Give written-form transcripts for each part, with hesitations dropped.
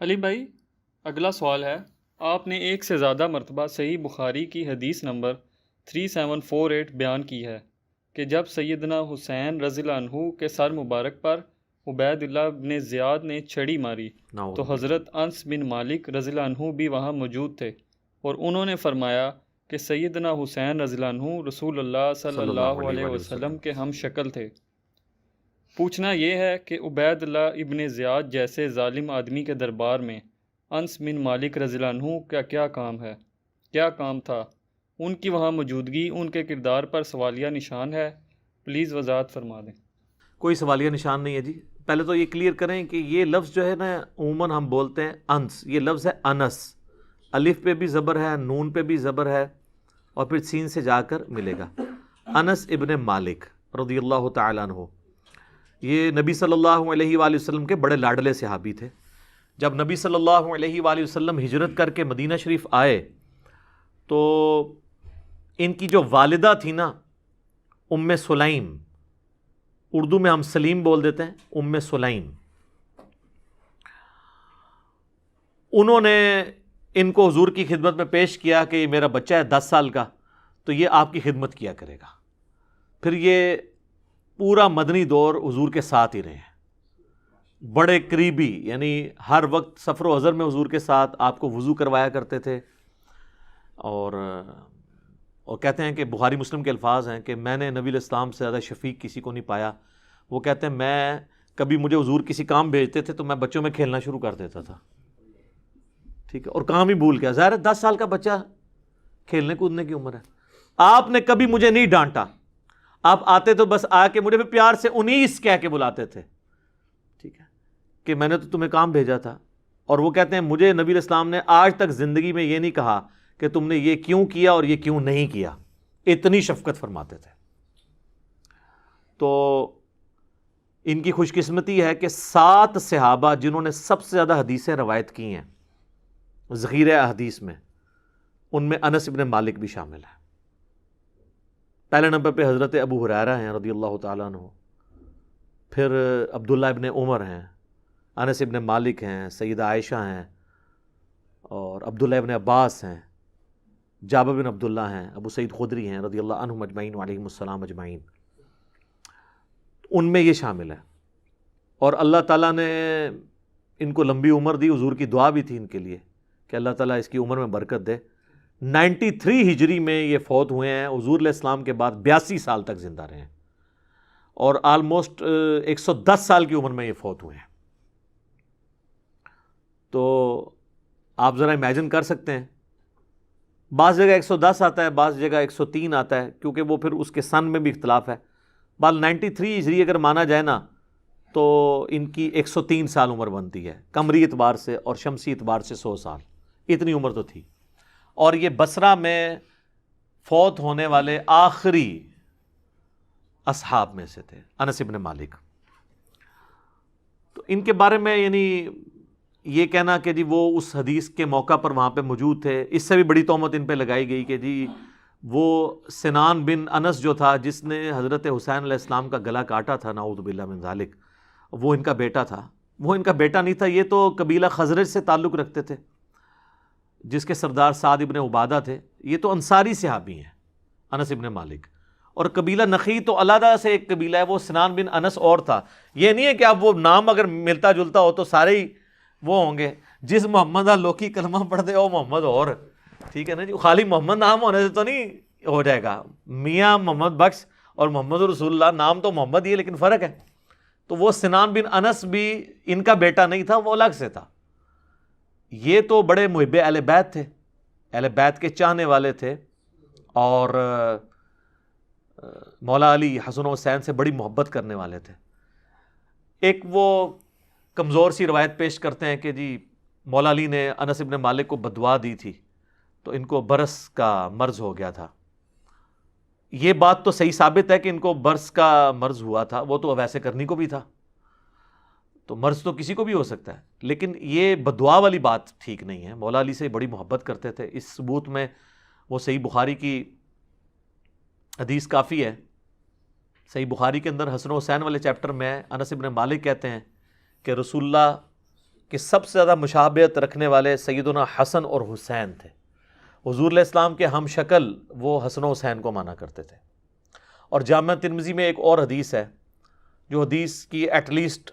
علی بھائی، اگلا سوال ہے، آپ نے ایک سے زیادہ مرتبہ صحیح بخاری کی حدیث نمبر 3748 بیان کی ہے کہ جب سیدنا حسین رضی اللہ عنہ کے سر مبارک پر عبید اللہ بن زیاد نے چھڑی ماری نعوذ تو باللہ۔ حضرت انس بن مالک رضی اللہ عنہ بھی وہاں موجود تھے، اور انہوں نے فرمایا کہ سیدنا حسین رضی اللہ عنہ رسول اللہ صلی صلی اللہ اللہ علیہ علیہ وآلہ وسلم۔ وسلم کے ہم شکل تھے۔ پوچھنا یہ ہے کہ عبید اللہ ابن زیاد جیسے ظالم آدمی کے دربار میں انس بن مالک رضی اللہ عنہ کا کیا کام تھا؟ ان کی وہاں موجودگی ان کے کردار پر سوالیہ نشان ہے، پلیز وضاحت فرما دیں۔ کوئی سوالیہ نشان نہیں ہے جی۔ پہلے تو یہ کلیئر کریں کہ یہ لفظ جو ہے نا، عموماً ہم بولتے ہیں انس، یہ لفظ ہے انس، الف پہ بھی زبر ہے، نون پہ بھی زبر ہے، اور پھر سین سے جا کر ملے گا۔ انس ابن مالک رضی اللہ تعالیٰ عنہ، یہ نبی صلی اللہ علیہ وآلہ وسلم کے بڑے لاڈلے صحابی تھے۔ جب نبی صلی اللہ علیہ وآلہ وسلم ہجرت کر کے مدینہ شریف آئے تو ان کی جو والدہ تھی نا، ام سلیم، اردو میں ہم سلیم بول دیتے ہیں، ام سلیم، انہوں نے ان کو حضور کی خدمت میں پیش کیا کہ یہ میرا بچہ ہے 10 سال کا، تو یہ آپ کی خدمت کیا کرے گا۔ پھر یہ پورا مدنی دور حضور کے ساتھ ہی رہے ہیں، بڑے قریبی، یعنی ہر وقت سفر و حضر میں حضور کے ساتھ، آپ کو وضو کروایا کرتے تھے۔ اور کہتے ہیں کہ بخاری مسلم کے الفاظ ہیں کہ میں نے نبی علیہ السلام سے زیادہ شفیق کسی کو نہیں پایا۔ وہ کہتے ہیں میں کبھی مجھے حضور کسی کام بھیجتے تھے تو میں بچوں میں کھیلنا شروع کر دیتا تھا، ٹھیک ہے، اور کام ہی بھول گیا، ظاہر ہے 10 سال کا بچہ، کھیلنے کودنے کی عمر ہے۔ آپ نے کبھی مجھے نہیں ڈانٹا، آپ آتے تو بس آ کے مجھے بھی پیار سے انیس کہہ کے بلاتے تھے، ٹھیک ہے، کہ میں نے تو تمہیں کام بھیجا تھا۔ اور وہ کہتے ہیں مجھے نبی علیہ السلام نے آج تک زندگی میں یہ نہیں کہا کہ تم نے یہ کیوں کیا اور یہ کیوں نہیں کیا، اتنی شفقت فرماتے تھے۔ تو ان کی خوش قسمتی ہے کہ 7 صحابہ جنہوں نے سب سے زیادہ حدیثیں روایت کی ہیں ذخیرہ احادیث میں، ان میں انس ابن مالک بھی شامل ہے۔ پہلے نمبر پہ حضرت ابو ہریرہ ہیں رضی اللہ تعالیٰ عنہ، پھر عبداللہ ابن عمر ہیں، انس ابن مالک ہیں، سیدہ عائشہ ہیں، اور عبداللہ ابن عباس ہیں، جابر بن عبداللہ ہیں، ابو سعید خدری ہیں رضی اللہ عنہم اجمعین وعلیہم السلام اجمعین، ان میں یہ شامل ہے۔ اور اللہ تعالیٰ نے ان کو لمبی عمر دی، حضور کی دعا بھی تھی ان کے لیے کہ اللہ تعالیٰ اس کی عمر میں برکت دے۔ 93 ہجری میں یہ فوت ہوئے ہیں، حضور علیہ السلام کے بعد 82 سال تک زندہ رہے ہیں، اور آلموسٹ 110 سال کی عمر میں یہ فوت ہوئے ہیں۔ تو آپ ذرا امیجن کر سکتے ہیں، بعض جگہ 110 آتا ہے، بعض جگہ 103 آتا ہے، کیونکہ وہ پھر اس کے سن میں بھی اختلاف ہے۔ بعض 93 ہجری اگر مانا جائے نا تو ان کی 103 سال عمر بنتی ہے، قمری اعتبار سے اور شمسی اعتبار سے 100 سال، اتنی عمر تو تھی۔ اور یہ بصرہ میں فوت ہونے والے آخری اصحاب میں سے تھے، انس ابن مالک۔ تو ان کے بارے میں یعنی یہ کہنا کہ جی وہ اس حدیث کے موقع پر وہاں پہ موجود تھے، اس سے بھی بڑی تہمت ان پہ لگائی گئی کہ جی وہ سنان بن انس جو تھا جس نے حضرت حسین علیہ السلام کا گلا کاٹا تھا، نعوذ باللہ من ذالک، وہ ان کا بیٹا تھا۔ وہ ان کا بیٹا نہیں تھا، یہ تو قبیلہ خزرج سے تعلق رکھتے تھے جس کے سردار سعد ابن عبادہ تھے۔ یہ تو انصاری صحابی ہیں انس ابن مالک، اور قبیلہ نخی تو علیحدہ سے ایک قبیلہ ہے، وہ سنان بن انس اور تھا۔ یہ نہیں ہے کہ اب وہ نام اگر ملتا جلتا ہو تو سارے ہی وہ ہوں گے، جس محمد لوکی کلمہ پڑھ دے وہ محمد، اور ٹھیک ہے نا جی، خالی محمد نام ہونے سے تو نہیں ہو جائے گا۔ میاں محمد بخش اور محمد رسول اللہ، نام تو محمد ہی ہے لیکن فرق ہے۔ تو وہ سنان بن انس بھی ان کا بیٹا نہیں تھا، وہ الگ سے تھا۔ یہ تو بڑے محب اہل بیت تھے، اہل بیت کے چاہنے والے تھے، اور مولا علی حسن و حسین سے بڑی محبت کرنے والے تھے۔ ایک وہ کمزور سی روایت پیش کرتے ہیں کہ جی مولا علی نے انس ابن مالک کو بددعا دی تھی تو ان کو برس کا مرض ہو گیا تھا۔ یہ بات تو صحیح ثابت ہے کہ ان کو برس کا مرض ہوا تھا، وہ تو ویسے کرنی کو بھی تھا، تو مرض تو کسی کو بھی ہو سکتا ہے، لیکن یہ بددعا والی بات ٹھیک نہیں ہے۔ مولا علی سے بڑی محبت کرتے تھے، اس ثبوت میں وہ صحیح بخاری کی حدیث کافی ہے۔ صحیح بخاری کے اندر حسن و حسین والے چیپٹر میں انس ابن مالک کہتے ہیں کہ رسول اللہ کہ سب سے زیادہ مشابہت رکھنے والے سیدنا حسن اور حسین تھے. حضور علیہ السلام کے ہم شکل وہ حسن و حسین کو مانا کرتے تھے. اور جامع ترمذی میں ایک اور حدیث ہے جو حدیث کی ایٹ لیسٹ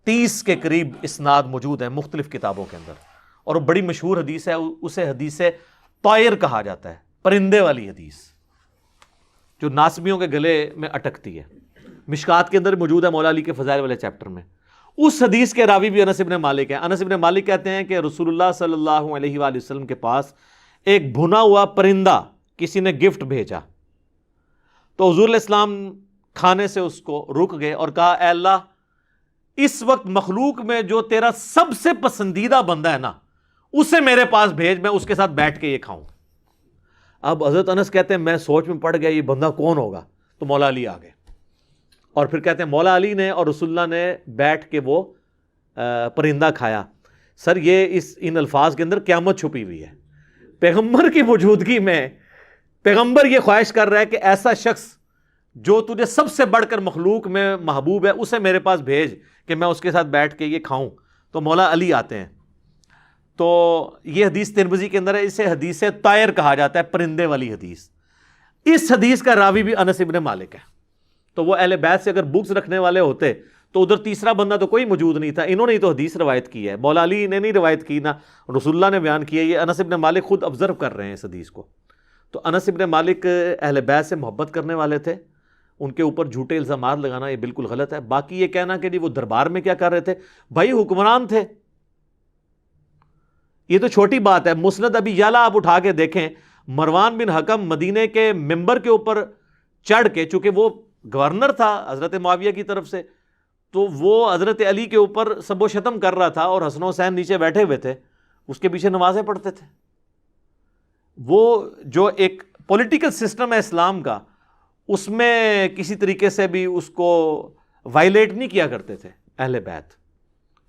30 کے قریب اسناد موجود ہیں مختلف کتابوں کے اندر, اور وہ بڑی مشہور حدیث ہے. اسے حدیث طائر کہا جاتا ہے, پرندے والی حدیث جو ناسبیوں کے گلے میں اٹکتی ہے. مشکات کے اندر موجود ہے مولا علی کے فضائل والے چیپٹر میں. اس حدیث کے راوی بھی انس بن مالک ہیں. انس بن مالک کہتے ہیں کہ رسول اللہ صلی اللہ علیہ وآلہ وسلم کے پاس ایک بھنا ہوا پرندہ کسی نے گفٹ بھیجا, تو حضور علیہ السلام کھانے سے اس کو رک گئے اور کہا, اے اللہ اس وقت مخلوق میں جو تیرا سب سے پسندیدہ بندہ ہے نا, اسے میرے پاس بھیج, میں اس کے ساتھ بیٹھ کے یہ کھاؤں. اب حضرت انس کہتے ہیں میں سوچ میں پڑ گیا یہ بندہ کون ہوگا, تو مولا علی آ گئے. اور پھر کہتے ہیں مولا علی نے اور رسول اللہ نے بیٹھ کے وہ پرندہ کھایا. سر یہ ان الفاظ کے اندر قیامت چھپی ہوئی ہے. پیغمبر کی موجودگی میں پیغمبر یہ خواہش کر رہا ہے کہ ایسا شخص جو تجھے سب سے بڑھ کر مخلوق میں محبوب ہے اسے میرے پاس بھیج کہ میں اس کے ساتھ بیٹھ کے یہ کھاؤں. تو مولا علی آتے ہیں. تو یہ حدیث ترمذی کے اندر ہے, اسے حدیث طائر کہا جاتا ہے, پرندے والی حدیث. اس حدیث کا راوی بھی انس بن مالک ہے. تو وہ اہل بیت سے اگر بکس رکھنے والے ہوتے تو ادھر تیسرا بندہ تو کوئی موجود نہیں تھا. انہوں نے تو حدیث روایت کی ہے, مولا علی نے نہیں روایت کی, نہ رسول اللہ نے بیان کی ہے. یہ انس بن مالک خود آبزرو کر رہے ہیں اس حدیث کو. تو انس بن مالک اہل بیت سے محبت کرنے والے تھے. ان کے اوپر جھوٹے الزامات لگانا یہ بالکل غلط ہے. باقی یہ کہنا کہ جی وہ دربار میں کیا کر رہے تھے, بھائی حکمران تھے, یہ تو چھوٹی بات ہے. مسند ابی یعلا آپ اٹھا کے دیکھیں, مروان بن حکم مدینے کے ممبر کے اوپر چڑھ کے, چونکہ وہ گورنر تھا حضرت معاویہ کی طرف سے, تو وہ حضرت علی کے اوپر سب و شتم کر رہا تھا اور حسن و حسین نیچے بیٹھے ہوئے تھے, اس کے پیچھے نمازیں پڑھتے تھے. وہ جو ایک پولیٹیکل سسٹم ہے اسلام کا, اس میں کسی طریقے سے بھی اس کو وائلیٹ نہیں کیا کرتے تھے اہل بیت,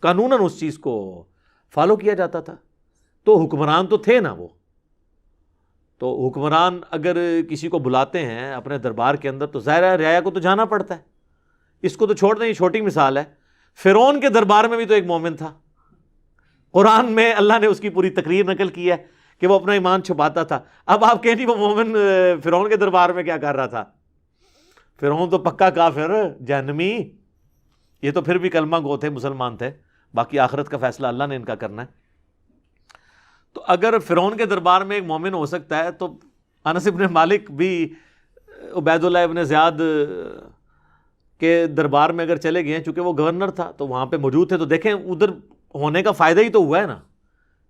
قانوناً اس چیز کو فالو کیا جاتا تھا. تو حکمران تو تھے نا وہ. تو حکمران اگر کسی کو بلاتے ہیں اپنے دربار کے اندر تو ظاہر ہے رعایا کو تو جانا پڑتا ہے. اس کو تو چھوڑ دیں, یہ چھوٹی مثال ہے. فرعون کے دربار میں بھی تو ایک مومن تھا. قرآن میں اللہ نے اس کی پوری تقریر نقل کی ہے کہ وہ اپنا ایمان چھپاتا تھا. اب آپ کہیں نہیں وہ مومن فرعون کے دربار میں کیا کر رہا تھا. فرعون تو پکا کافر جہنمی, یہ تو پھر بھی کلمہ گو تھے, مسلمان تھے. باقی آخرت کا فیصلہ اللہ نے ان کا کرنا ہے. تو اگر فرعون کے دربار میں ایک مومن ہو سکتا ہے تو انس بن مالک بھی عبید اللہ ابن زیاد کے دربار میں اگر چلے گئے ہیں, چونکہ وہ گورنر تھا تو وہاں پہ موجود تھے, تو دیکھیں ادھر ہونے کا فائدہ ہی تو ہوا ہے نا.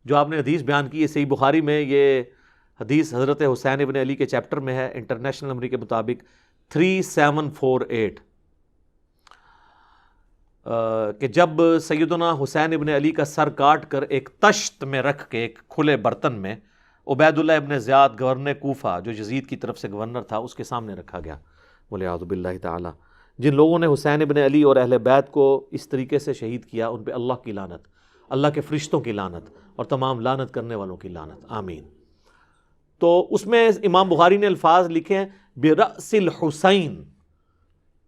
جو آپ نے حدیث بیان کی ہے صحیح بخاری میں, یہ حدیث حضرت حسین ابن علی کے چیپٹر میں ہے, انٹرنیشنل نمبر کے مطابق 3748, کہ جب سیدنا حسین ابن علی کا سر کاٹ کر ایک تشت میں رکھ کے, ایک کھلے برتن میں, عبید اللہ ابن زیاد گورنر کوفہ جو یزید کی طرف سے گورنر تھا اس کے سامنے رکھا گیا. وَلِعَاذُ بِاللَّهِ تعالی. جن لوگوں نے حسین ابن علی اور اہل بیت کو اس طریقے سے شہید کیا ان پہ اللہ کی لعنت, اللہ کے فرشتوں کی لعنت اور تمام لعنت کرنے والوں کی لعنت, آمین. تو اس میں امام بخاری نے الفاظ لکھے ہیں برأس الحسین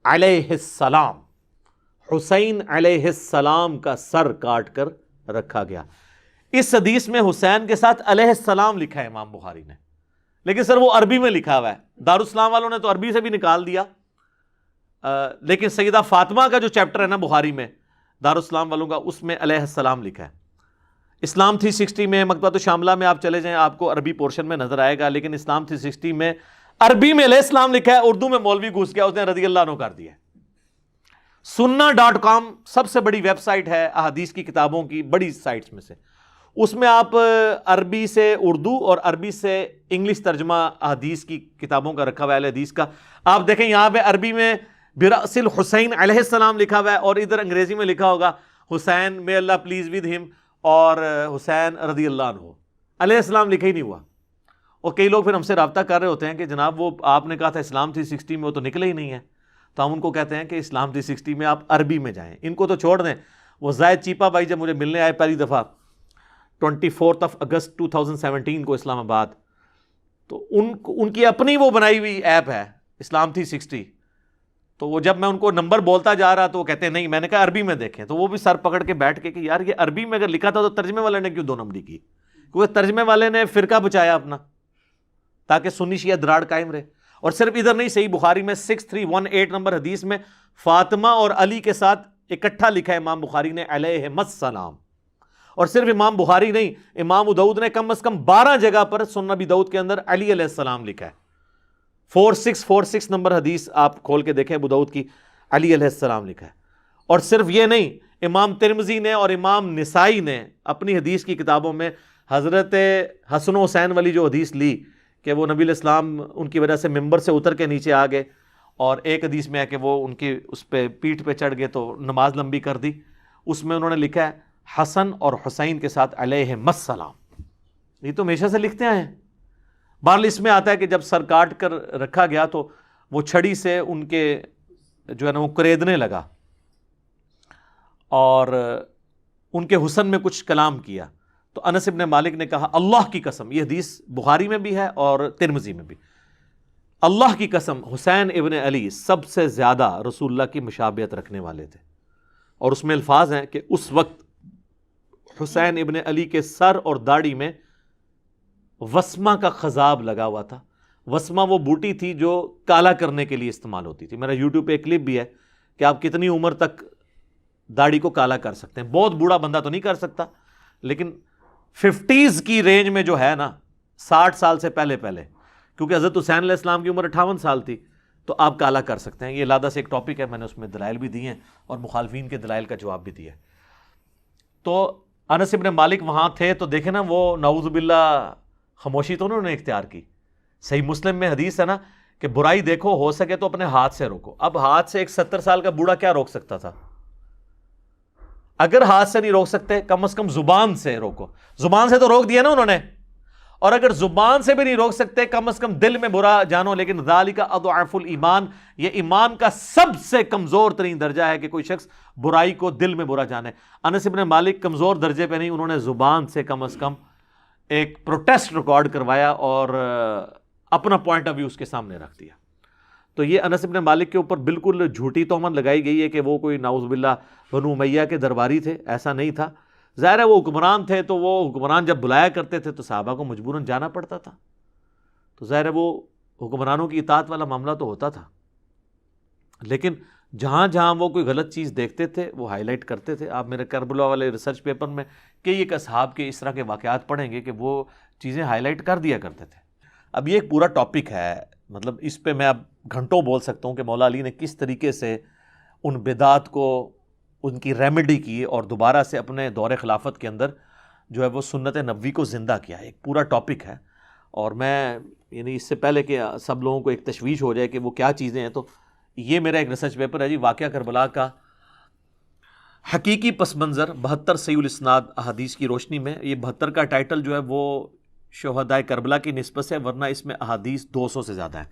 علیہ السلام, حسین علیہ السلام کا سر کاٹ کر رکھا گیا. اس حدیث میں حسین کے ساتھ علیہ السلام لکھا ہے امام بخاری نے, لیکن سر وہ عربی میں لکھا ہوا ہے. دارالاسلام والوں نے تو عربی سے بھی نکال دیا, لیکن سیدہ فاطمہ کا جو چیپٹر ہے نا بخاری میں دارالاسلام والوں کا, اس میں علیہ السلام لکھا ہے. اسلام 360 میں, مکتبۃ الشاملہ میں آپ چلے جائیں آپ کو عربی پورشن میں نظر آئے گا, لیکن اسلام 360 میں عربی میں علیہ السلام لکھا ہے, اردو میں مولوی گھس گیا, اس نے رضی اللہ عنہ کر دیا. sunna.com سب سے بڑی ویب سائٹ ہے احادیث کی کتابوں کی بڑی سائٹس میں سے. اس میں آپ عربی سے اردو اور عربی سے انگلش ترجمہ احادیث کی کتابوں کا رکھا ہوا ہے, اہل حدیث کا. آپ دیکھیں یہاں پہ عربی میں برأس الحسین علیہ السلام لکھا ہوا ہے, اور ادھر انگریزی میں لکھا ہوگا حسین may اللہ پلیز ود ہم, اور حسین رضی اللہ عنہ, علیہ السلام لکھا ہی نہیں ہوا. اور کئی لوگ پھر ہم سے رابطہ کر رہے ہوتے ہیں کہ جناب وہ آپ نے کہا تھا اسلام 360 میں, وہ تو نکلے ہی نہیں ہے. تو ہم ان کو کہتے ہیں کہ اسلام 360 میں آپ عربی میں جائیں, ان کو تو چھوڑ دیں. وہ زائد چیپا بھائی جب مجھے ملنے آئے پہلی دفعہ 24 اگست 2017 کو اسلام آباد, تو ان کی اپنی وہ بنائی ہوئی ایپ ہے اسلام 360. تو وہ جب میں ان کو نمبر بولتا جا رہا تو وہ کہتے ہیں نہیں، میں نے کہا عربی میں دیکھیں، تو وہ بھی سر پکڑ کے بیٹھ کے کہ یار یہ عربی میں اگر لکھا تھا تو ترجمے والے نے کیوں 2 نمبری کی؟ کیونکہ ترجمے والے نے فرقہ بچایا اپنا تاکہ سنی شیعہ دراڑ قائم رہے. اور صرف ادھر نہیں، صحیح بخاری میں 6318 نمبر حدیث میں فاطمہ اور علی کے ساتھ اکٹھا لکھا ہے امام بخاری نے علیہم السلام. اور صرف امام بخاری نہیں، امام ابو داؤد نے کم از کم 12 جگہ پر سنن ابی داؤد کے اندر علی علیہ السلام لکھا ہے. 4646 نمبر حدیث آپ کھول کے دیکھیں ابو داؤد کی، علی علیہ السلام لکھا ہے. اور صرف یہ نہیں، امام ترمذی نے اور امام نسائی نے اپنی حدیث کی کتابوں میں حضرت حسن و حسین والی جو حدیث لی کہ وہ نبی الاسلام ان کی وجہ سے ممبر سے اتر کے نیچے آ گئے، اور ایک حدیث میں ہے کہ وہ ان کی اس پہ پیٹھ پہ چڑھ گئے تو نماز لمبی کر دی، اس میں انہوں نے لکھا ہے حسن اور حسین کے ساتھ علیہم السلام. یہ تو ہمیشہ سے لکھتے آئے ہیں. بہرحال اس میں آتا ہے کہ جب سر کاٹ کر رکھا گیا تو وہ چھڑی سے ان کے جو ہے نا وہ کریدنے لگا اور ان کے حسن میں کچھ کلام کیا. تو انس ابن مالک نے کہا اللہ کی قسم، یہ حدیث بخاری میں بھی ہے اور ترمذی میں بھی، اللہ کی قسم حسین ابن علی سب سے زیادہ رسول اللہ کی مشابہت رکھنے والے تھے. اور اس میں الفاظ ہیں کہ اس وقت حسین ابن علی کے سر اور داڑھی میں وسمہ کا خضاب لگا ہوا تھا. وسمہ وہ بوٹی تھی جو کالا کرنے کے لیے استعمال ہوتی تھی. میرا یوٹیوب پہ ایک کلپ بھی ہے کہ آپ کتنی عمر تک داڑھی کو کالا کر سکتے ہیں. بہت بوڑھا بندہ تو نہیں کر سکتا، لیکن 50s کی رینج میں جو ہے نا، 60 سال سے پہلے کیونکہ حضرت حسین علیہ السلام کی عمر 58 سال تھی، تو آپ کالا کر سکتے ہیں. یہ علیحدہ سے ایک ٹاپک ہے، میں نے اس میں دلائل بھی دی ہیں اور مخالفین کے دلائل کا جواب بھی دیا ہے. تو انس ابن مالک وہاں تھے تو دیکھیں نا، وہ نعوذ باللہ خاموشی تو انہوں نے اختیار کی. صحیح مسلم میں حدیث ہے نا کہ برائی دیکھو ہو سکے تو اپنے ہاتھ سے روکو. اب ہاتھ سے ایک 70 سال کا بوڑھا کیا روک سکتا تھا؟ اگر ہاتھ سے نہیں روک سکتے کم از کم زبان سے روکو. زبان سے تو روک دیا نا انہوں نے، اور اگر زبان سے بھی نہیں روک سکتے کم از کم دل میں برا جانو. لیکن ذالک اضعف الایمان، یہ ایمان کا سب سے کمزور ترین درجہ ہے کہ کوئی شخص برائی کو دل میں برا جانے. انس ابن مالک کمزور درجے پہ نہیں، انہوں نے زبان سے کم از کم ایک پروٹیسٹ ریکارڈ کروایا اور اپنا پوائنٹ آف ویو اس کے سامنے رکھ دیا. تو یہ انس ابن مالک کے اوپر بالکل جھوٹی تہمت لگائی گئی ہے کہ وہ کوئی نعوذ باللہ بنو امیہ کے درباری تھے. ایسا نہیں تھا. ظاہر ہے وہ حکمران تھے، تو وہ حکمران جب بلایا کرتے تھے تو صحابہ کو مجبوراً جانا پڑتا تھا. تو ظاہر ہے وہ حکمرانوں کی اطاعت والا معاملہ تو ہوتا تھا، لیکن جہاں جہاں وہ کوئی غلط چیز دیکھتے تھے وہ ہائی لائٹ کرتے تھے. آپ میرے کربلا والے ریسرچ پیپر میں کئی ایک اصحاب کے اس طرح کے واقعات پڑھیں گے کہ وہ چیزیں ہائی لائٹ کر دیا کرتے تھے. اب یہ ایک پورا ٹاپک ہے، مطلب اس پہ میں اب گھنٹوں بول سکتا ہوں کہ مولا علی نے کس طریقے سے ان بدعات کو ان کی ریمیڈی کی اور دوبارہ سے اپنے دور خلافت کے اندر جو ہے وہ سنت نبوی کو زندہ کیا. ایک پورا ٹاپک ہے، اور میں یعنی اس سے پہلے کہ سب لوگوں کو ایک تشویش ہو جائے کہ وہ کیا چیزیں ہیں، تو یہ میرا ایک ریسرچ پیپر ہے جی، واقعہ کربلا کا حقیقی پس منظر 72 صحیح الاسناد احادیث کی روشنی میں. یہ 72 کا ٹائٹل جو ہے وہ شہدائے کربلا کی نسبت سے، ورنہ اس میں احادیث 200 سے زیادہ ہیں.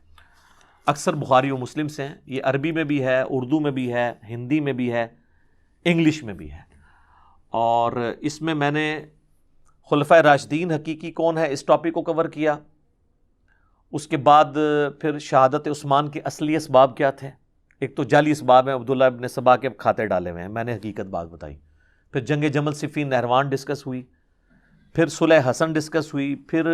اکثر بخاری و مسلم سے ہیں. یہ عربی میں بھی ہے، اردو میں بھی ہے، ہندی میں بھی ہے، انگلش میں بھی ہے. اور اس میں نے خلفائے راشدین حقیقی کون ہے اس ٹاپک کو کور کیا. اس کے بعد پھر شہادت عثمان کے اصلی اسباب کیا تھے. ایک تو جعلی اسباب ہیں، عبداللہ ابن سبا کے کھاتے ڈالے ہوئے ہیں، میں نے حقیقت بات بتائی. پھر جنگ جمل صفین نہروان ڈسکس ہوئی، پھر صلح حسن ڈسکس ہوئی، پھر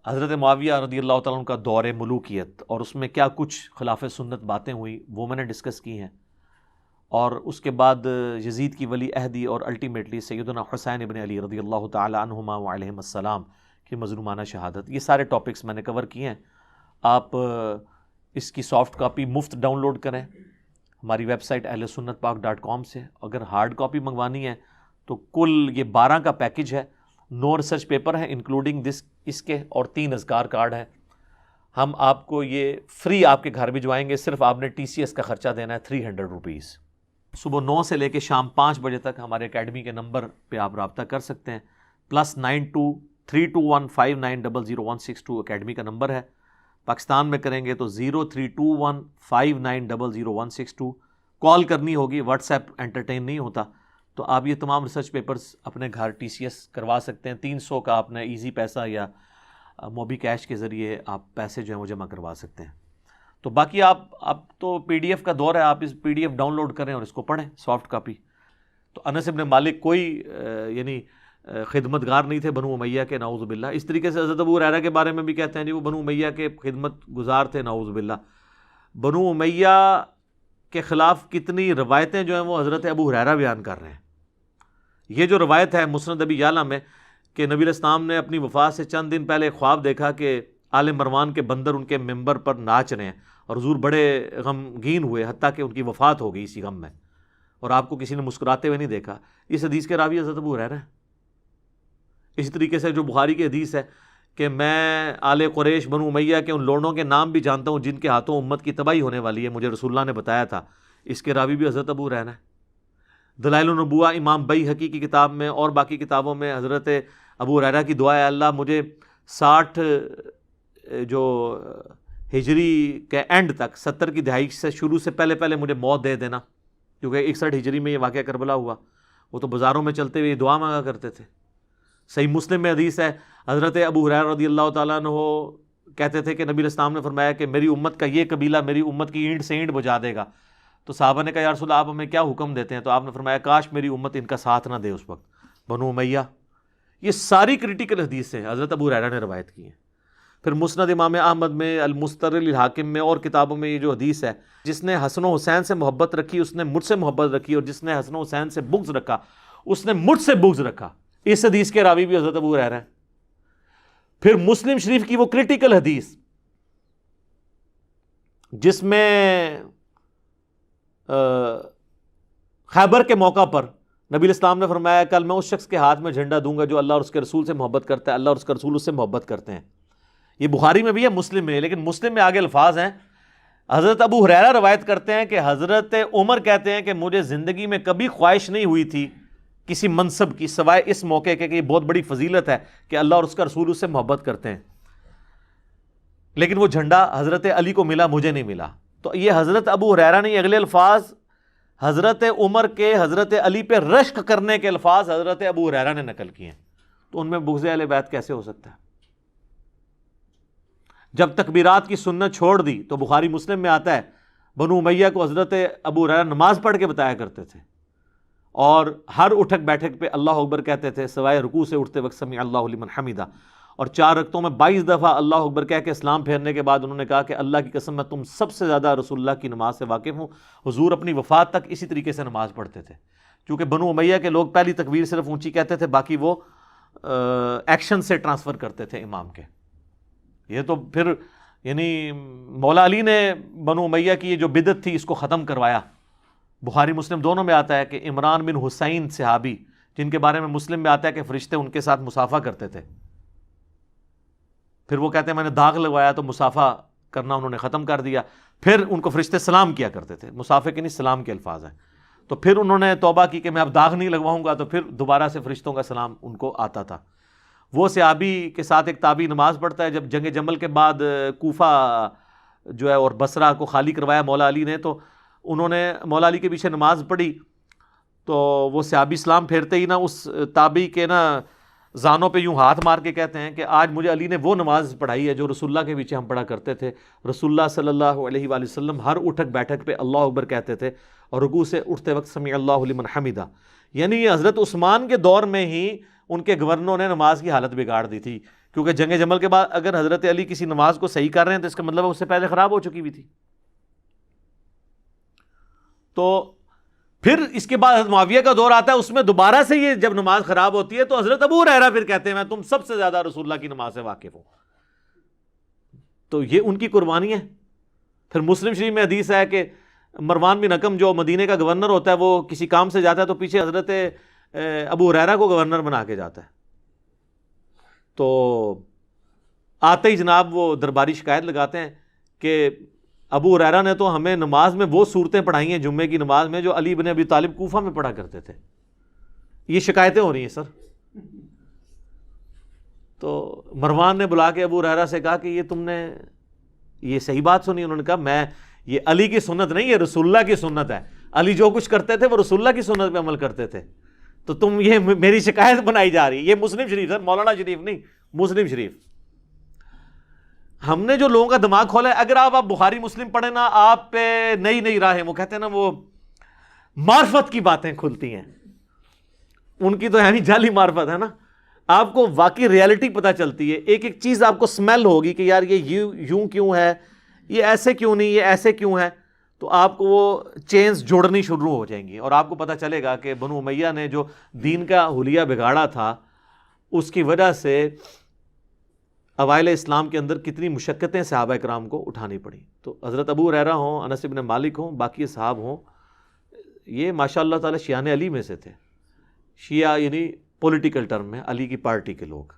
حضرت معاویہ رضی اللہ تعالیٰ عنہ کا دور ملوکیت اور اس میں کیا کچھ خلاف سنت باتیں ہوئی وہ میں نے ڈسکس کی ہیں. اور اس کے بعد یزید کی ولی عہدی اور الٹیمیٹلی سیدنا حسین ابن علی رضی اللہ تعالی عنہما وعلیہم السلام کی مظلومانہ شہادت. یہ سارے ٹاپکس میں نے کور کیے ہیں. آپ اس کی سافٹ کاپی مفت ڈاؤن لوڈ کریں ہماری ویب سائٹ ahlsunnatpak.com سے. اگر ہارڈ کاپی منگوانی ہے تو کل یہ 12 کا پیکج ہے. 9 ریسرچ پیپر ہیں انکلوڈنگ اس کے، اور 3 اذکار کارڈ ہیں. ہم آپ کو یہ فری آپ کے گھر بھجوائیں گے. صرف آپ نے TCS کا خرچہ دینا ہے 300 روپیز. صبح 9 سے لے کے شام 5 بجے تک ہمارے اکیڈمی کے نمبر پہ آپ رابطہ کر سکتے ہیں. +923215900162 اکیڈمی کا نمبر ہے. پاکستان میں کریں گے تو 032159000162. کال کرنی ہوگی، واٹس ایپ انٹرٹین نہیں ہوتا. تو آپ یہ تمام ریسرچ پیپرز اپنے گھر TCS کروا سکتے ہیں. 300 کا آپ نے ایزی پیسہ یا موبی کیش کے ذریعے آپ پیسے جو ہیں وہ جمع کروا سکتے ہیں. تو باقی آپ تو پی ڈی ایف کا دور ہے، آپ اس P D F download کریں اور اس کو پڑھیں سافٹ کاپی۔ تو انس ابن مالک کوئی یعنی خدمت گار نہیں تھے بنو امیہ کے، نعوذ باللہ۔ اس طریقے سے حضرت ابو ہریرہ کے بارے میں بھی کہتے ہیں جی وہ بنو امیہ کے خدمت گزار تھے، نعوذ باللہ۔ بنو امیہ کے خلاف کتنی روایتیں جو ہیں وہ حضرت ابو ہریرہ بیان کر رہے ہیں۔ یہ جو روایت ہے مسند ابی یعلا میں کہ نبی علیہ السلام نے اپنی وفات سے چند دن پہلے خواب دیکھا کہ آل مروان کے بندر ان کے ممبر پر ناچ رہے ہیں، اور حضور بڑے غمگین ہوئے حتیٰ کہ ان کی وفات ہو گئی اسی غم میں، اور آپ کو کسی نے مسکراتے ہوئے نہیں دیکھا۔ اس حدیث کے راوی حضرت ابو ہریرہ ہیں۔ اسی طریقے سے جو بخاری کی حدیث ہے کہ میں آل قریش بنو امیہ کے ان لوڑوں کے نام بھی جانتا ہوں جن کے ہاتھوں امت کی تباہی ہونے والی ہے، مجھے رسول اللہ نے بتایا تھا، اس کے راوی بھی حضرت ابو ہریرہ ہیں۔ دلائل النبوہ امام بیہقی کی کتاب میں اور باقی کتابوں میں حضرت ابو ہریرہ کی دعا ہے، اللہ مجھے 60 جو ہجری کے اینڈ تک 70 کی دہائی سے شروع سے پہلے مجھے موت دے دینا، کیونکہ 61 ہجری میں یہ واقعہ کربلا ہوا۔ وہ تو بازاروں میں چلتے ہوئے یہ دعا مانگا کرتے تھے۔ صحیح مسلم میں حدیث ہے، حضرت ابو ہریرہ رضی اللہ تعالیٰ عنہ کہتے تھے کہ نبی علیہ السلام نے فرمایا کہ میری امت کا یہ قبیلہ میری امت کی اینٹ سے اینٹ بجا دے گا۔ تو صحابہ نے کہا یا رسول اللہ آپ ہمیں کیا حکم دیتے ہیں؟ تو آپ نے فرمایا کاش میری امت ان کا ساتھ نہ دے اس وقت، بنو امیہ۔ یہ ساری کریٹیکل حدیثیں حضرت ابو ہریرہ نے روایت کی ہیں۔ پھر مسند امام احمد میں، المستدرک للحاکم میں اور کتابوں میں یہ جو حدیث ہے، جس نے حسن و حسین سے محبت رکھی اس نے مجھ سے محبت رکھی، اور جس نے حسن و حسین سے بغض رکھا اس نے مجھ سے بغض رکھا، اس حدیث کے راوی بھی حضرت ابو ہریرہ ہیں۔ پھر مسلم شریف کی وہ کریٹیکل حدیث جس میں خیبر کے موقع پر نبی علیہ السلام نے فرمایا کل میں اس شخص کے ہاتھ میں جھنڈا دوں گا جو اللہ اور اس کے رسول سے محبت کرتا ہے، اللہ اور اس کا رسول اس سے محبت کرتے ہیں۔ یہ بخاری میں بھی ہے، مسلم میں، لیکن مسلم میں آگے الفاظ ہیں۔ حضرت ابو ہریرہ روایت کرتے ہیں کہ حضرت عمر کہتے ہیں کہ مجھے زندگی میں کبھی خواہش نہیں ہوئی تھی کسی منصب کی سوائے اس موقع کے کہ یہ بہت بڑی فضیلت ہے کہ اللہ اور اس کا رسول اس سے محبت کرتے ہیں، لیکن وہ جھنڈا حضرت علی کو ملا، مجھے نہیں ملا۔ تو یہ حضرت ابو ہریرہ نے اگلے الفاظ حضرت عمر کے حضرت علی پہ رشک کرنے کے الفاظ حضرت ابو ہریرہ نے نقل کیے ہیں۔ تو ان میں بغض اہل بیت کیسے ہو سکتا ہے؟ جب تکبیرات کی سنت چھوڑ دی تو بخاری مسلم میں آتا ہے بنو امیہ کو حضرت ابو ہریرہ نماز پڑھ کے بتایا کرتے تھے، اور ہر اٹھک بیٹھک پہ اللہ اکبر کہتے تھے سوائے رکوع سے اٹھتے وقت سمیع اللہ لمن حمیدہ، اور 4 رکعتوں میں 22 دفعہ اللہ اکبر کہہ کے اسلام پھیرنے کے بعد انہوں نے کہا کہ اللہ کی قسم میں تم سب سے زیادہ رسول اللہ کی نماز سے واقف ہوں۔ حضور اپنی وفات تک اسی طریقے سے نماز پڑھتے تھے، کیونکہ بنو امیہ کے لوگ پہلی تکبیر صرف اونچی کہتے تھے، باقی وہ ایکشن سے ٹرانسفر کرتے تھے امام کے۔ یہ تو پھر یعنی مولا علی نے بنو امیہ کی یہ جو بدعت تھی اس کو ختم کروایا۔ بخاری مسلم دونوں میں آتا ہے کہ عمران بن حسین صحابی، جن کے بارے میں مسلم میں آتا ہے کہ فرشتے ان کے ساتھ مصافحہ کرتے تھے، پھر وہ کہتے ہیں میں نے داغ لگوایا تو مصافحہ کرنا انہوں نے ختم کر دیا، پھر ان کو فرشتے سلام کیا کرتے تھے، مصافحہ کے نہیں سلام کے الفاظ ہیں، تو پھر انہوں نے توبہ کی کہ میں اب داغ نہیں لگواؤں گا، تو پھر دوبارہ سے فرشتوں کا سلام ان کو آتا تھا۔ وہ صحابی کے ساتھ ایک تابعی نماز پڑھتا ہے، جب جنگ جمل کے بعد کوفہ جو ہے اور بصرہ کو خالی کروایا مولا علی نے، تو انہوں نے مولا علی کے پیچھے نماز پڑھی، تو وہ صحابی اسلام پھیرتے ہی نا اس تابعی کے نا زانوں پہ یوں ہاتھ مار کے کہتے ہیں کہ آج مجھے علی نے وہ نماز پڑھائی ہے جو رسول اللہ کے پیچھے ہم پڑھا کرتے تھے۔ رسول اللہ صلی اللہ علیہ وآلہ وسلم ہر اٹھک بیٹھک پہ اللہ اکبر کہتے تھے، اور رکوع سے اٹھتے وقت سمیع اللہ لمن حمیدہ۔ یعنی یہ حضرت عثمان کے دور میں ہی ان کے گورنروں نے نماز کی حالت بگاڑ دی تھی، کیونکہ جنگ جمل کے بعد اگر حضرت علی کسی نماز کو صحیح کر رہے ہیں تو اس کا مطلب ہے اس سے پہلے خراب ہو چکی ہوئی تھی۔ تو پھر اس کے بعد حضرت معاویہ کا دور آتا ہے، اس میں دوبارہ سے یہ جب نماز خراب ہوتی ہے تو حضرت ابو ہریرہ پھر کہتے ہیں میں تم سب سے زیادہ رسول اللہ کی نماز سے واقف ہوں۔ تو یہ ان کی قربانی ہے۔ پھر مسلم شریف میں حدیث ہے کہ مروان بن حکم جو مدینے کا گورنر ہوتا ہے، وہ کسی کام سے جاتا ہے تو پیچھے حضرت ابو ہریرہ کو گورنر بنا کے جاتا ہے، تو آتے ہی جناب وہ درباری شکایت لگاتے ہیں کہ ابو ہریرہ نے تو ہمیں نماز میں وہ صورتیں پڑھائی ہیں جمعے کی نماز میں جو علی بن ابی طالب کوفہ میں پڑھا کرتے تھے۔ یہ شکایتیں ہو رہی ہیں سر۔ تو مروان نے بلا کے ابو ہریرہ سے کہا کہ یہ تم نے یہ صحیح بات سنی؟ انہوں نے کہا میں یہ علی کی سنت نہیں، یہ رسول اللہ کی سنت ہے، علی جو کچھ کرتے تھے وہ رسول اللہ کی سنت پہ عمل کرتے تھے، تو تم یہ میری شکایت بنائی جا رہی ہے۔ یہ مسلم شریف سر، مولانا شریف نہیں، مسلم شریف۔ ہم نے جو لوگوں کا دماغ کھولا ہے، اگر آپ بخاری مسلم پڑھیں نا، آپ پہ نئی نئی راہیں، وہ کہتے ہیں نا وہ معرفت کی باتیں کھلتی ہیں، ان کی تو یعنی جعلی معرفت ہے نا، آپ کو واقعی ریالٹی پتہ چلتی ہے، ایک ایک چیز آپ کو سمیل ہوگی کہ یار یہ یوں کیوں ہے، یہ ایسے کیوں نہیں، یہ ایسے کیوں ہے، تو آپ کو وہ چینز جوڑنی شروع ہو جائیں گی، اور آپ کو پتہ چلے گا کہ بنو امیہ نے جو دین کا حلیہ بگاڑا تھا، اس کی وجہ سے اوائل اسلام کے اندر کتنی مشقتیں صحابہ کرام کو اٹھانی پڑیں۔ تو حضرت ابو ہریرہ ہوں، انس بن مالک ہوں، باقی صحاب ہوں، یہ ماشاء اللہ تعالی شیعان علی میں سے تھے۔ شیعہ یعنی پولیٹیکل ٹرم میں علی کی پارٹی کے لوگ،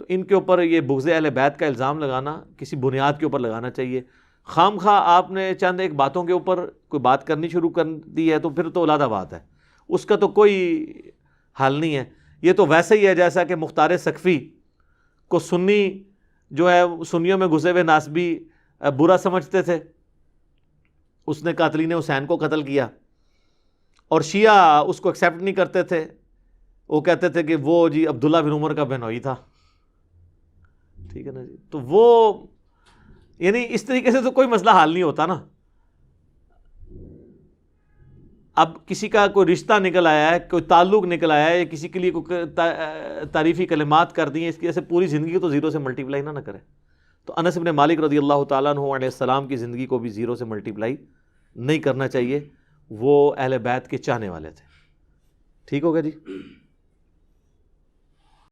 تو ان کے اوپر یہ بغض اہل بیت کا الزام لگانا کسی بنیاد کے اوپر لگانا چاہیے۔ خام خواہ آپ نے چند ایک باتوں کے اوپر کوئی بات کرنی شروع کر دی ہے تو پھر تو علیحدہ بات ہے، اس کا تو کوئی حل نہیں ہے۔ یہ تو ویسے ہی ہے جیسا کہ مختار سقفی کو سنی جو ہے سنیوں میں گھسے ہوئے ناسبی برا سمجھتے تھے، اس نے قاتلین حسین کو قتل کیا، اور شیعہ اس کو ایکسیپٹ نہیں کرتے تھے، وہ کہتے تھے کہ وہ جی عبداللہ بن عمر کا بہنوئی تھا، ٹھیک ہے نا جی۔ تو وہ یعنی اس طریقے سے تو کوئی مسئلہ حل نہیں ہوتا نا۔ اب کسی کا کوئی رشتہ نکل آیا ہے، کوئی تعلق نکل آیا ہے، یا کسی کے لیے کوئی تعریفی کلمات کر دی ہیں، اس کی وجہ سے پوری زندگی تو زیرو سے ملٹیپلائی نہ کرے۔ تو انس بن مالک رضی اللہ تعالیٰ عنہ علیہ السلام کی زندگی کو بھی زیرو سے ملٹیپلائی نہیں کرنا چاہیے، وہ اہل بیت کے چاہنے والے تھے۔ ٹھیک ہوگا جی۔